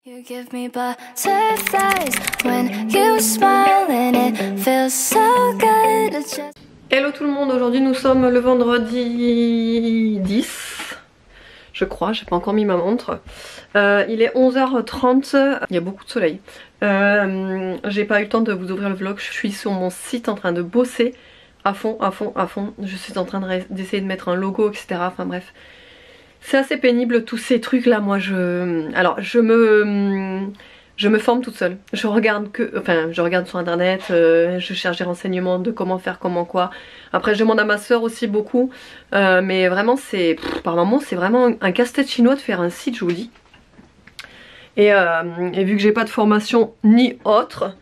You give me butterflies when you smile and it feels so good. Hello tout le monde, aujourd'hui nous sommes le vendredi 10, je crois, j'ai pas encore mis ma montre. Il est 11h30, il y a beaucoup de soleil. J'ai pas eu le temps de vous ouvrir le vlog, je suis sur mon site en train de bosser à fond. Je suis en train d'essayer de mettre un logo, etc. Enfin bref. C'est assez pénible tous ces trucs là, moi je me forme toute seule. Je regarde sur internet, je cherche des renseignements de comment faire, comment quoi. Après je demande à ma soeur aussi beaucoup, mais vraiment par moments c'est vraiment un casse-tête chinois de faire un site, je vous dis. Et vu que j'ai pas de formation ni autre,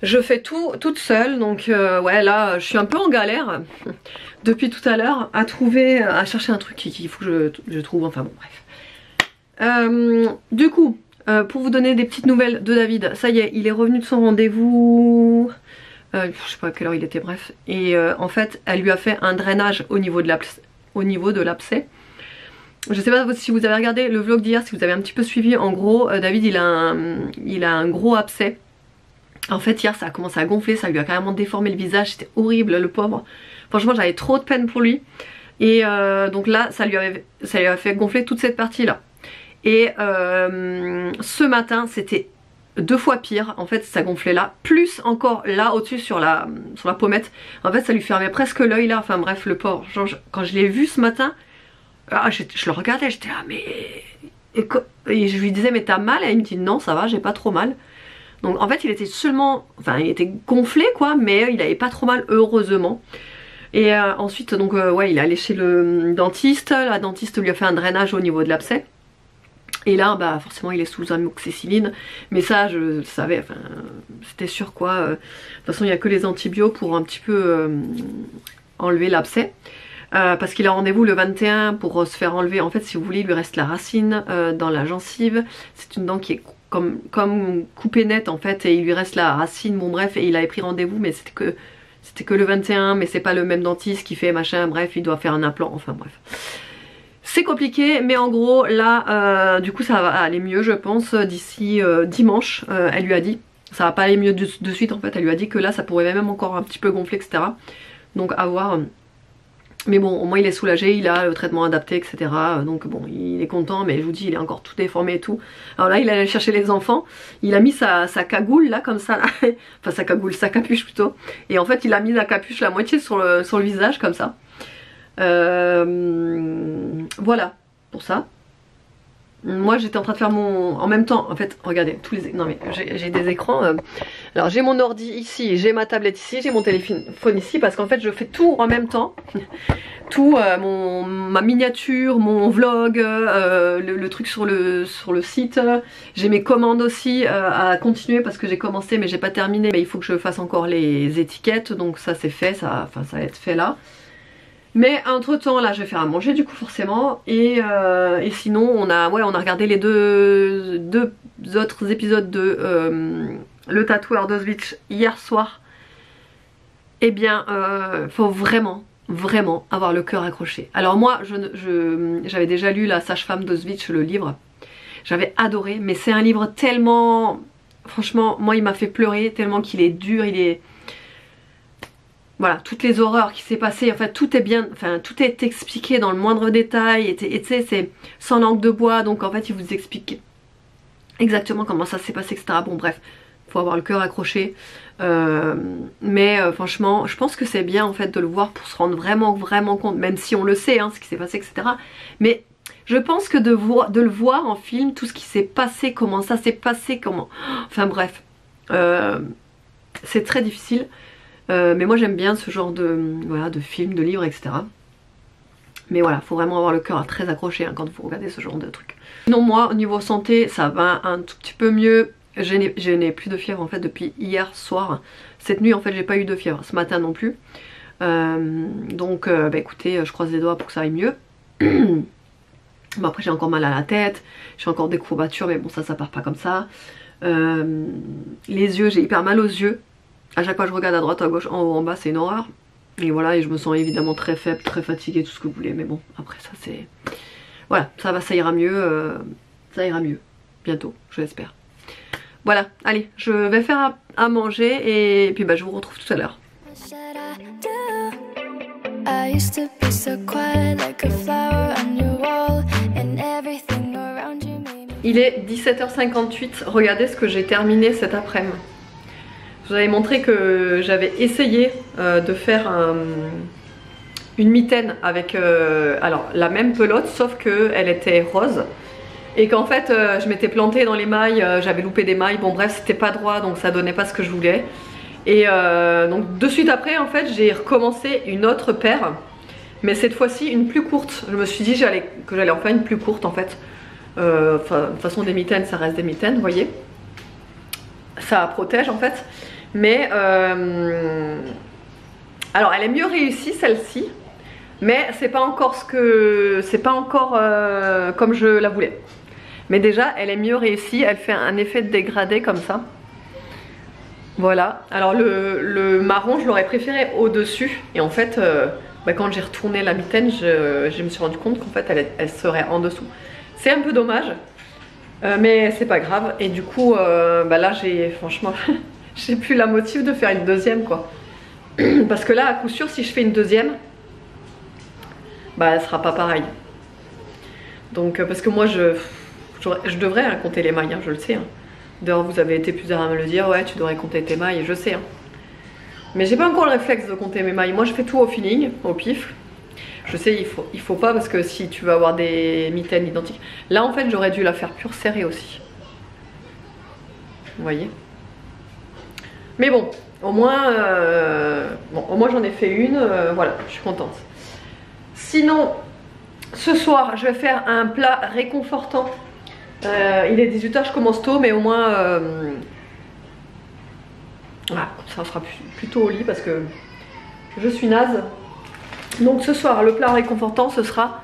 je fais tout toute seule, donc ouais là je suis un peu en galère depuis tout à l'heure à chercher un truc qu'il faut que je trouve, enfin bon bref. Du coup, pour vous donner des petites nouvelles de David, ça y est, il est revenu de son rendez-vous, je sais pas à quelle heure il était, bref. Et en fait, elle lui a fait un drainage au niveau de l'abcès. Je sais pas si vous avez regardé le vlog d'hier, si vous avez un petit peu suivi, en gros, David il a un gros abcès. En fait hier ça a commencé à gonfler, ça lui a carrément déformé le visage, c'était horrible le pauvre. Franchement j'avais trop de peine pour lui. Et donc là ça lui a fait gonfler toute cette partie là. Et ce matin c'était 2 fois pire, en fait ça gonflait là, plus encore là au-dessus sur la pommette. En fait ça lui fermait presque l'œil là, enfin bref le pauvre. Genre, quand je l'ai vu ce matin, je le regardais, j'étais là mais... Et je lui disais mais t'as mal? Et il me dit non ça va, j'ai pas trop mal. Donc en fait il était il était gonflé quoi, mais il avait pas trop mal heureusement. Et ensuite donc ouais il est allé chez le dentiste, la dentiste lui a fait un drainage au niveau de l'abcès. Et là bah forcément il est sous amoxicilline, mais ça je le savais, enfin c'était sûr quoi. De toute façon il n'y a que les antibiotiques pour un petit peu enlever l'abcès. Parce qu'il a rendez-vous le 21 pour se faire enlever, en fait si vous voulez il lui reste la racine dans la gencive. C'est une dent qui est comme coupée nette en fait, et il lui reste la racine, bon bref, et il avait pris rendez-vous mais c'était que le 21, mais c'est pas le même dentiste qui fait machin, bref il doit faire un implant, enfin bref. C'est compliqué, mais en gros là du coup ça va aller mieux je pense d'ici dimanche. Elle lui a dit, ça va pas aller mieux de suite en fait, elle lui a dit que là ça pourrait même encore un petit peu gonfler etc. Donc à voir. Mais bon, au moins il est soulagé, il a le traitement adapté, etc. Donc bon, il est content, mais je vous dis, il est encore tout déformé et tout. Alors là, il est allé chercher les enfants, il a mis sa cagoule là, comme ça, là. Enfin sa cagoule, sa capuche plutôt. Et en fait, il a mis la capuche la moitié sur le visage, comme ça. Voilà, pour ça. Moi j'étais en train de faire en même temps, en fait, regardez, non mais j'ai des écrans. Alors j'ai mon ordi ici, j'ai ma tablette ici, j'ai mon téléphone ici, parce qu'en fait je fais tout en même temps. Tout, ma miniature, mon vlog, le truc sur le site. J'ai mes commandes aussi à continuer parce que j'ai commencé mais j'ai pas terminé. Mais il faut que je fasse encore les étiquettes, donc ça c'est fait, ça va être fait là. Mais entre temps là je vais faire à manger du coup forcément. Et sinon on a regardé les deux autres épisodes de Le Tatoueur d'Auschwitz hier soir. Eh bien faut vraiment avoir le cœur accroché. Alors moi j'avais déjà lu La Sage-Femme d'Auschwitz, le livre. J'avais adoré, mais c'est un livre tellement... Franchement moi il m'a fait pleurer tellement qu'il est dur, il est... Voilà, toutes les horreurs qui s'est passées, en fait tout est bien, enfin tout est expliqué dans le moindre détail, et tu sais c'est sans langue de bois, donc en fait il vous explique exactement comment ça s'est passé, etc. Bon bref, faut avoir le cœur accroché, mais franchement je pense que c'est bien en fait de le voir pour se rendre vraiment compte, même si on le sait hein, ce qui s'est passé, etc. Mais je pense que de le voir en film, tout ce qui s'est passé, comment ça s'est passé, enfin bref, c'est très difficile. Mais moi j'aime bien ce genre de films, de livres, etc. Mais voilà, faut vraiment avoir le cœur très accroché hein, quand vous regardez ce genre de trucs. Sinon moi au niveau santé ça va un tout petit peu mieux. Je n'ai plus de fièvre en fait depuis hier soir. Cette nuit en fait j'ai pas eu de fièvre, ce matin non plus. Donc bah écoutez, je croise les doigts pour que ça aille mieux. Bon après j'ai encore mal à la tête, j'ai encore des courbatures, mais bon ça part pas comme ça. Les yeux, j'ai hyper mal aux yeux. À chaque fois je regarde à droite, à gauche, en haut, en bas, c'est une horreur. Et voilà, et je me sens évidemment très faible, très fatiguée, tout ce que vous voulez. Mais bon, après ça c'est... Voilà, ça ira mieux. Ça ira mieux. Bientôt, je l'espère. Voilà, allez, je vais faire à manger et puis bah je vous retrouve tout à l'heure. Il est 17h58, regardez ce que j'ai terminé cet après-midi. Je vous avais montré que j'avais essayé de faire une mitaine avec alors, la même pelote sauf qu'elle était rose. Et qu'en fait je m'étais plantée dans les mailles, j'avais loupé des mailles, bon bref c'était pas droit donc ça donnait pas ce que je voulais. Et donc de suite après en fait j'ai recommencé une autre paire. Mais cette fois-ci une plus courte. Je me suis dit que j'allais en faire une plus courte en fait. De toute façon des mitaines ça reste des mitaines, vous voyez. Ça protège en fait. Mais alors elle est mieux réussie celle-ci. Mais c'est pas encore comme je la voulais. Mais déjà elle est mieux réussie, elle fait un effet de dégradé comme ça. Voilà, alors le marron je l'aurais préféré au dessus. Et en fait quand j'ai retourné la mitaine je me suis rendu compte qu'en fait elle serait en dessous. C'est un peu dommage mais c'est pas grave. Et du coup là franchement j'ai plus la motive de faire une deuxième quoi. Parce que là à coup sûr si je fais une deuxième elle sera pas pareille. Donc parce que moi je devrais compter les mailles, je le sais. D'ailleurs vous avez été plusieurs à me le dire, ouais tu devrais compter tes mailles, je sais. Mais j'ai pas encore le réflexe de compter mes mailles. Moi je fais tout au feeling, au pif. Je sais il faut pas parce que si tu veux avoir des mitaines identiques. Là en fait j'aurais dû la faire pure serrée aussi. Vous voyez. Mais bon, au moins j'en ai fait une, voilà, je suis contente. Sinon, ce soir, je vais faire un plat réconfortant. Il est 18 h, je commence tôt, mais au moins... ça sera plutôt au lit parce que je suis naze. Donc ce soir, le plat réconfortant, ce sera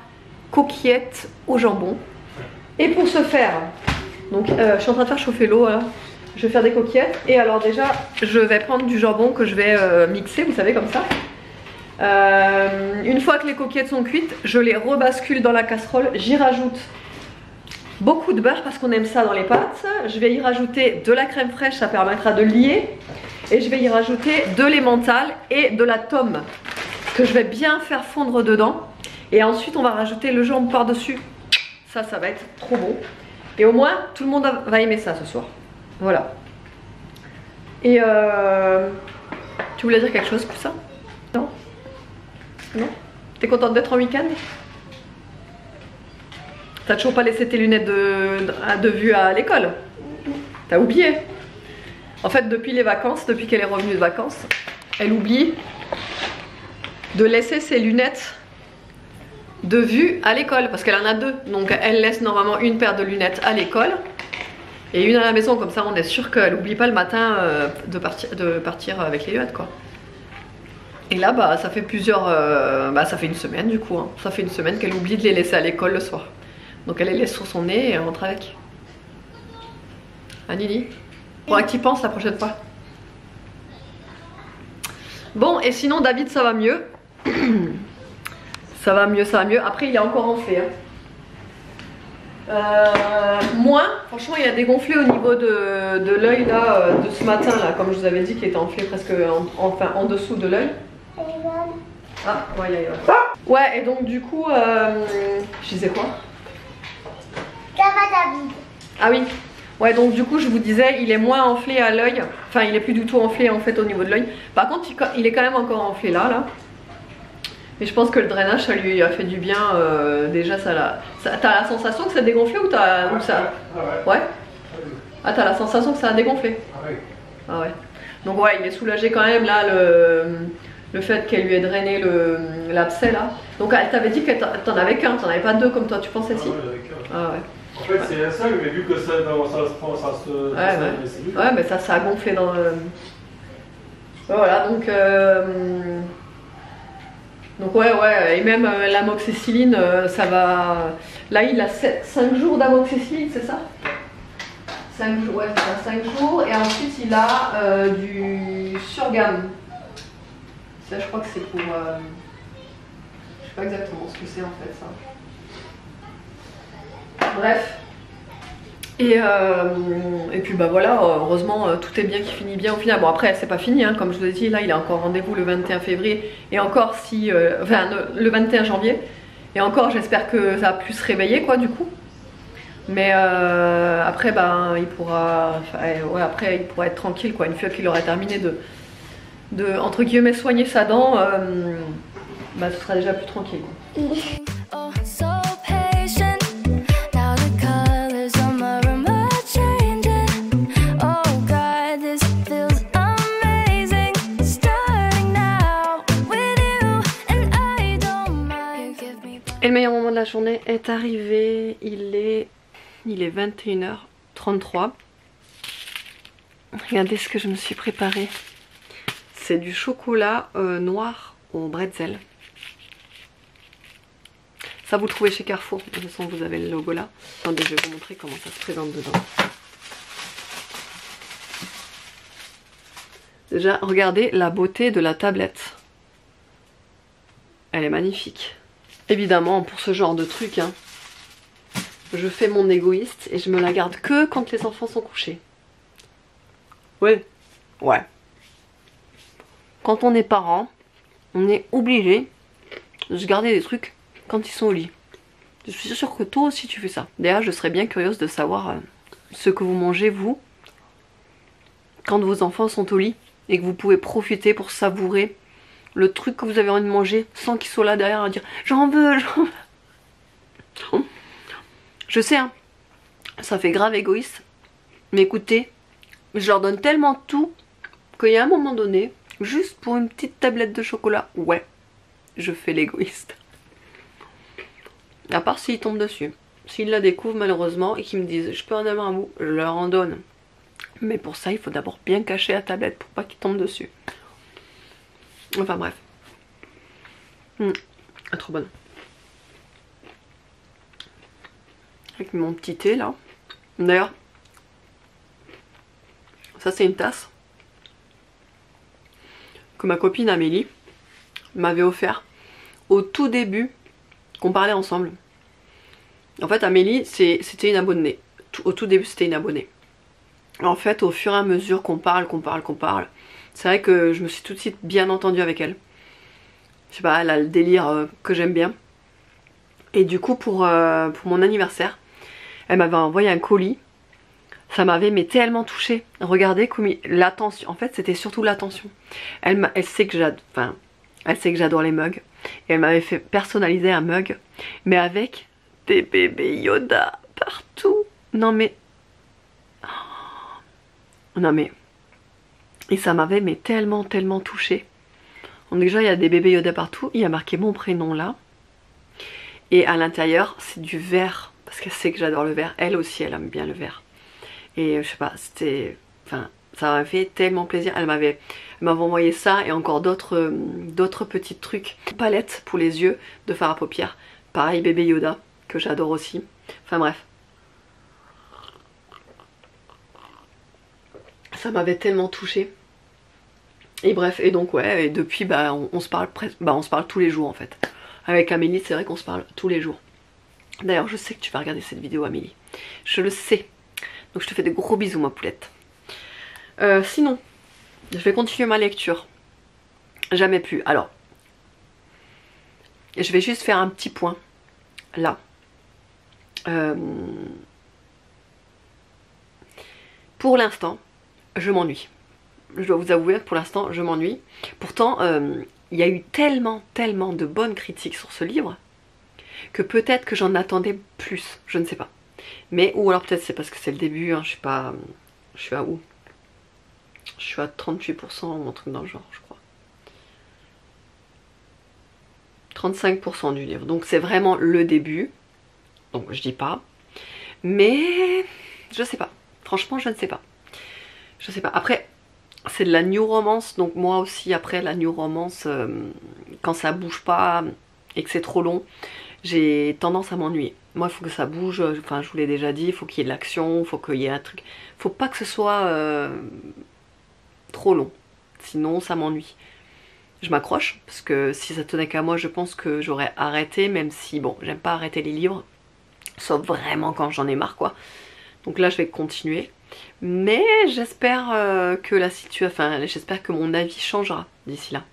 coquillettes au jambon. Et pour ce faire, donc je suis en train de faire chauffer l'eau, là. Je vais faire des coquillettes. Et alors déjà, je vais prendre du jambon que je vais mixer, vous savez, comme ça. Une fois que les coquillettes sont cuites, je les rebascule dans la casserole. J'y rajoute beaucoup de beurre parce qu'on aime ça dans les pâtes. Je vais y rajouter de la crème fraîche, ça permettra de lier. Et je vais y rajouter de l'emmental et de la tome que je vais bien faire fondre dedans. Et ensuite on va rajouter le jambon par dessus. Ça va être trop bon. Et au moins tout le monde va aimer ça ce soir. Voilà. Et tu voulais dire quelque chose pour ça? Non? Non? T'es contente d'être en week-end? T'as toujours pas laissé tes lunettes de vue à l'école? T'as oublié? En fait depuis les vacances, depuis qu'elle est revenue de vacances, elle oublie de laisser ses lunettes de vue à l'école parce qu'elle en a deux. Donc elle laisse normalement une paire de lunettes à l'école et une à la maison, comme ça on est sûr qu'elle n'oublie pas le matin de partir avec les lunettes quoi. Et là ça fait ça fait une semaine du coup, hein. Ça fait une semaine qu'elle oublie de les laisser à l'école le soir. Donc elle les laisse sur son nez et elle rentre avec. Ah Nini, faudra que tu y penses la prochaine fois. Bon et sinon David ça va mieux. Ça va mieux, ça va mieux. Après il est encore enflé hein. Moins, franchement il a dégonflé au niveau de l'œil là de ce matin là, comme je vous avais dit qu'il était enflé presque en dessous de l'œil. Ah ouais, ouais et donc du coup je disais quoi? David. Ah oui, ouais donc du coup je vous disais il est moins enflé à l'œil, enfin il est plus du tout enflé en fait au niveau de l'œil. Par contre il est quand même encore enflé là. Mais je pense que le drainage ça lui a fait du bien. Déjà t'as la sensation que ça a dégonflé ou ça... Ouais. Ah t'as la sensation que ça a dégonflé? Ah ouais. Donc ouais il est soulagé quand même là le fait qu'elle lui ait drainé l'abcès là. Donc elle t'avait dit que t'en avais qu'un, t'en avais pas deux comme toi tu pensais si? Ah ouais. En fait c'est un seul mais vu que ça se... Ouais mais ça a gonflé dans le... Voilà donc... Donc ouais, et même l'amoxicilline, ça va... Là il a 5 jours d'amoxicilline, c'est ça? 5 jours, ouais c'est ça, 5 jours. Et ensuite il a du Surgam. Ça je crois que c'est pour... je sais pas exactement ce que c'est en fait ça. Bref. Et puis bah voilà, heureusement tout est bien qui finit bien au final. Bon après c'est pas fini hein, comme je vous ai dit, là il a encore rendez-vous le 21 février et encore si... enfin le 21 janvier. Et encore j'espère que ça va plus se réveiller quoi du coup. Mais après ben il pourra... ouais, après il pourra être tranquille quoi, une fois qu'il aura terminé de entre guillemets soigner sa dent, bah ce sera déjà plus tranquille quoi. Oh, so patient. Now the colors on my room are changing. Oh God, this feels amazing. Starting now with you, and I don't mind. You give me. Et le meilleur moment de la journée est arrivé, il est 21h33. Regardez ce que je me suis préparé. C'est du chocolat noir au bretzel. Ça vous le trouvez chez Carrefour, de toute façon vous avez le logo là. Attendez, je vais vous montrer comment ça se présente dedans. Déjà, regardez la beauté de la tablette. Elle est magnifique. Évidemment, pour ce genre de truc, hein, je fais mon égoïste et je me la garde que quand les enfants sont couchés. Ouais. Ouais. Quand on est parent, on est obligé de se garder des trucs quand ils sont au lit. Je suis sûre que toi aussi tu fais ça. D'ailleurs, je serais bien curieuse de savoir ce que vous mangez vous quand vos enfants sont au lit et que vous pouvez profiter pour savourer le truc que vous avez envie de manger sans qu'ils soient là derrière à dire j'en veux, j'en veux. Je sais hein, ça fait grave égoïste, mais écoutez, je leur donne tellement tout qu'il y a un moment donné, juste pour une petite tablette de chocolat, ouais, je fais l'égoïste. À part s'ils tombent dessus. S'ils la découvrent malheureusement et qu'ils me disent je peux en avoir un bout, je leur en donne. Mais pour ça il faut d'abord bien cacher la tablette pour pas qu'ils tombent dessus. Enfin bref. Trop bonne. Avec mon petit thé là. D'ailleurs, ça c'est une tasse que ma copine Amélie m'avait offert au tout début qu'on parlait ensemble. En fait Amélie c'était une abonnée. Au tout début c'était une abonnée. En fait au fur et à mesure qu'on parle, c'est vrai que je me suis tout de suite bien entendue avec elle. Je sais pas, elle a le délire que j'aime bien. Et du coup pour mon anniversaire, elle m'avait envoyé un colis. Ça m'avait mais tellement touchée. Regardez comme l'attention. En fait c'était surtout l'attention. Elle sait que j'adore les mugs. Et elle m'avait fait personnaliser un mug, mais avec des bébés Yoda partout. Non mais... Non mais... Et ça m'avait mais tellement touchée. Donc déjà il y a des bébés Yoda partout, il y a marqué mon prénom là. Et à l'intérieur c'est du vert, parce qu'elle sait que j'adore le vert. Elle aussi elle aime bien le vert. Et je sais pas, c'était... Enfin, ça m'a fait tellement plaisir. Elle m'avait envoyé ça et encore d'autres petits trucs. Palette pour les yeux de fard à paupières. Pareil bébé Yoda, que j'adore aussi. Enfin bref. Ça m'avait tellement touchée. Et bref, et donc ouais, et depuis bah on se parle presque, bah on se parle tous les jours en fait. Avec Amélie, c'est vrai qu'on se parle tous les jours. D'ailleurs, je sais que tu vas regarder cette vidéo Amélie. Je le sais. Donc je te fais de gros bisous ma poulette. Sinon, je vais continuer ma lecture. Jamais plus. Alors, je vais juste faire un petit point là. Pour l'instant, je m'ennuie. Je dois vous avouer que pour l'instant, je m'ennuie. Pourtant, il y a eu tellement de bonnes critiques sur ce livre que peut-être que j'en attendais plus. Je ne sais pas. Mais, ou alors peut-être c'est parce que c'est le début, hein, je sais pas. Je suis à où? Je suis à 38% ou un truc dans le genre, je crois. 35% du livre. Donc c'est vraiment le début. Donc je dis pas. Mais je sais pas. Franchement, je ne sais pas. Je sais pas. Après, c'est de la new romance. Donc moi aussi, après la new romance, quand ça bouge pas et que c'est trop long, j'ai tendance à m'ennuyer. Moi, il faut que ça bouge. Enfin, je vous l'ai déjà dit, il faut qu'il y ait de l'action, il faut qu'il y ait un truc. Il faut pas que ce soit trop long. Sinon, ça m'ennuie. Je m'accroche, parce que si ça tenait qu'à moi, je pense que j'aurais arrêté, même si, bon, j'aime pas arrêter les livres. Sauf vraiment quand j'en ai marre, quoi. Donc là je vais continuer. Mais j'espère que la situation, enfin j'espère que mon avis changera d'ici là.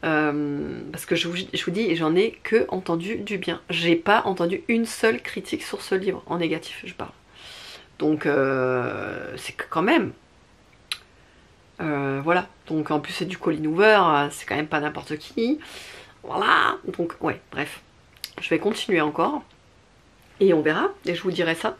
Parce que je vous dis, j'en ai que entendu du bien. J'ai pas entendu une seule critique sur ce livre, en négatif je parle. Donc c'est que quand même. Voilà, donc en plus c'est du Colleen Hoover, c'est quand même pas n'importe qui. Voilà, donc ouais, bref. Je vais continuer encore. Et on verra, et je vous dirai ça.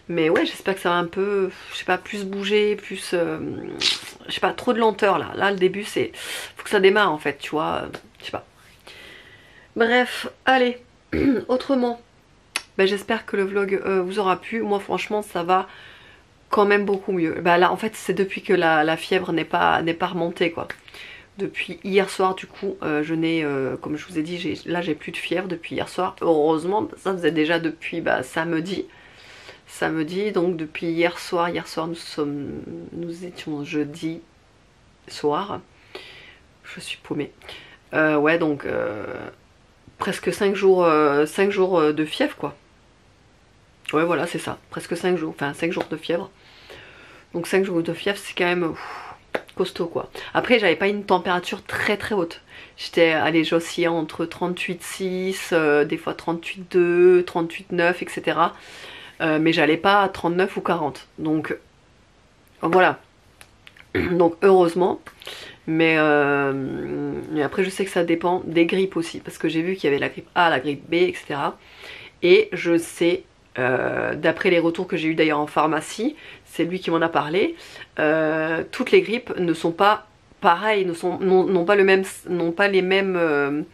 Mais ouais, j'espère que ça va un peu, je sais pas, plus bouger, plus... je sais pas, trop de lenteur là. Là, le début, c'est... Faut que ça démarre en fait, tu vois. Je sais pas. Bref, allez. Autrement, ben, j'espère que le vlog vous aura plu. Moi, franchement, ça va quand même beaucoup mieux. Bah là, en fait, c'est depuis que la fièvre n'est pas remontée, quoi. Depuis hier soir, du coup, je n'ai, comme je vous ai dit, là, j'ai plus de fièvre depuis hier soir. Heureusement, ça faisait déjà depuis samedi. Samedi, donc depuis hier soir nous étions jeudi soir. Je suis paumée. Ouais, donc presque 5 jours de fièvre, quoi. Ouais, voilà, c'est ça. Presque 5 jours, enfin 5 jours de fièvre. Donc 5 jours de fièvre, c'est quand même costaud, quoi. Après, j'avais pas une température très très haute. J'oscillais entre 38,6, des fois 38,2, 38,9, etc. Mais j'allais pas à 39 ou 40. Donc voilà. Donc heureusement. Mais après, je sais que ça dépend des grippes aussi. Parce que j'ai vu qu'il y avait la grippe A, la grippe B, etc. Et je sais, d'après les retours que j'ai eu d'ailleurs en pharmacie, c'est lui qui m'en a parlé, toutes les grippes ne sont pas pareilles, n'ont pas les mêmes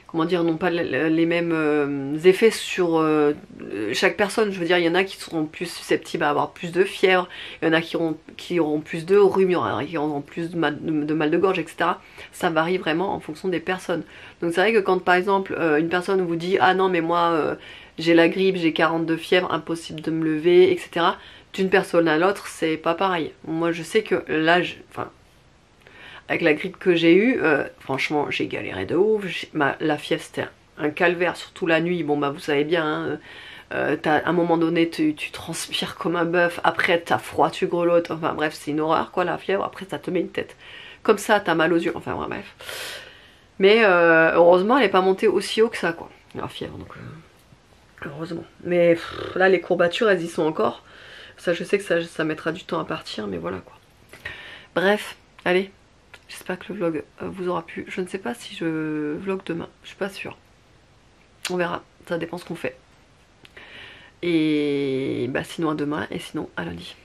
comment dire, n'ont pas les mêmes effets sur chaque personne. Je veux dire, il y en a qui seront plus susceptibles à avoir plus de fièvre, il y en a qui auront plus de rhume, il y en a qui auront plus de mal de gorge, etc. Ça varie vraiment en fonction des personnes. Donc c'est vrai que quand par exemple une personne vous dit « Ah non mais moi j'ai la grippe, j'ai 42 fièvre, impossible de me lever, etc. » D'une personne à l'autre, c'est pas pareil. Moi je sais que là, avec la grippe que j'ai eue, franchement j'ai galéré de ouf. La fièvre c'était un calvaire, surtout la nuit. Bon bah vous savez bien, hein, à un moment donné tu transpires comme un bœuf, après t'as froid, tu grelottes, enfin bref c'est une horreur quoi la fièvre, après ça te met une tête. Comme ça t'as mal aux yeux, enfin bref. Mais heureusement elle n'est pas montée aussi haut que ça quoi, la fièvre, donc heureusement. Mais là les courbatures elles y sont encore. Ça je sais que ça mettra du temps à partir, mais voilà quoi. Bref, allez. J'espère que le vlog vous aura plu. Je ne sais pas si je vlog demain, je suis pas sûre. On verra, ça dépend ce qu'on fait. Et bah sinon à demain et sinon à lundi.